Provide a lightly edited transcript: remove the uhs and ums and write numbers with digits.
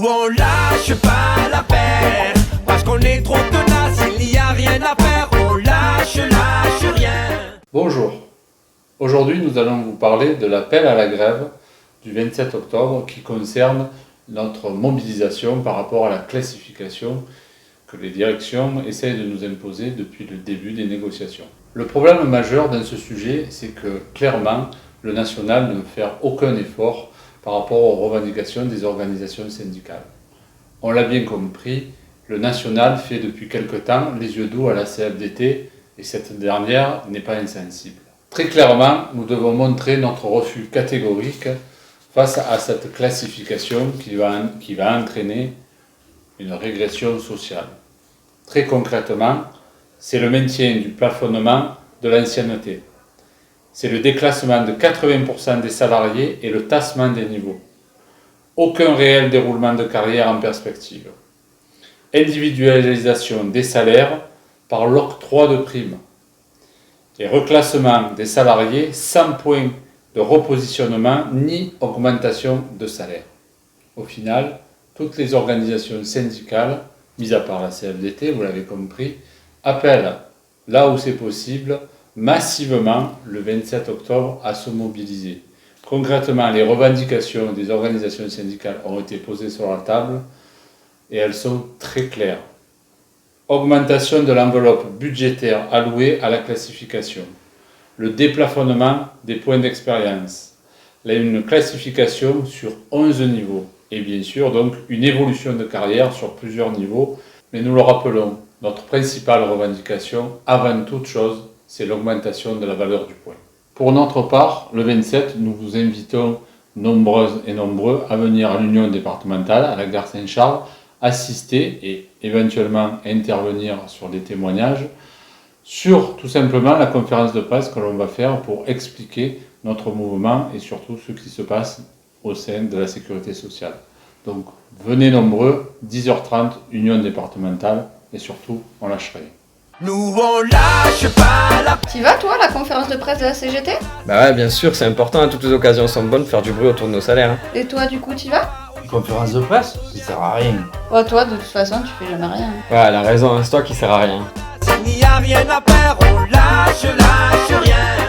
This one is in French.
on lâche pas l'affaire, parce qu'on est trop tenace, il n'y a rien à faire, on lâche rien. Bonjour, aujourd'hui nous allons vous parler de l'appel à la grève du 27 octobre qui concerne notre mobilisation par rapport à la classification que les directions essayent de nous imposer depuis le début des négociations. Le problème majeur dans ce sujet, c'est que clairement le national ne veut faire aucun effort par rapport aux revendications des organisations syndicales. On l'a bien compris, le national fait depuis quelque temps les yeux doux à la CFDT et cette dernière n'est pas insensible. Très clairement, nous devons montrer notre refus catégorique face à cette classification qui va entraîner une régression sociale. Très concrètement, c'est le maintien du plafonnement de l'ancienneté. C'est le déclassement de 80% des salariés et le tassement des niveaux. Aucun réel déroulement de carrière en perspective. Individualisation des salaires par l'octroi de primes. Et reclassement des salariés sans point de repositionnement ni augmentation de salaire. Au final, toutes les organisations syndicales, mis à part la CFDT, vous l'avez compris, appellent, là où c'est possible, massivement le 27 octobre à se mobiliser. Concrètement, les revendications des organisations syndicales ont été posées sur la table et elles sont très claires. Augmentation de l'enveloppe budgétaire allouée à la classification, le déplafonnement des points d'expérience, une classification sur 11 niveaux et bien sûr donc une évolution de carrière sur plusieurs niveaux. Mais nous le rappelons, notre principale revendication, avant toute chose, c'est l'augmentation de la valeur du point. Pour notre part, le 27, nous vous invitons nombreuses et nombreux à venir à l'Union départementale, à la gare Saint-Charles, assister et éventuellement intervenir sur des témoignages, sur tout simplement la conférence de presse que l'on va faire pour expliquer notre mouvement et surtout ce qui se passe au sein de la sécurité sociale. Donc venez nombreux, 10h30, Union départementale, et surtout on lâche rien. Nous on lâche pas la... T'y vas toi, la conférence de presse de la CGT? Bah ouais, bien sûr, c'est important, hein, toutes les occasions sont bonnes de faire du bruit autour de nos salaires. Hein. Et toi du coup t'y vas? Conférence de presse, ça sert à rien. Ouais, toi de toute façon tu fais jamais rien. Ouais, elle a raison, hein, c'est toi qui sert à rien. Il n'y a rien à faire, on lâche rien.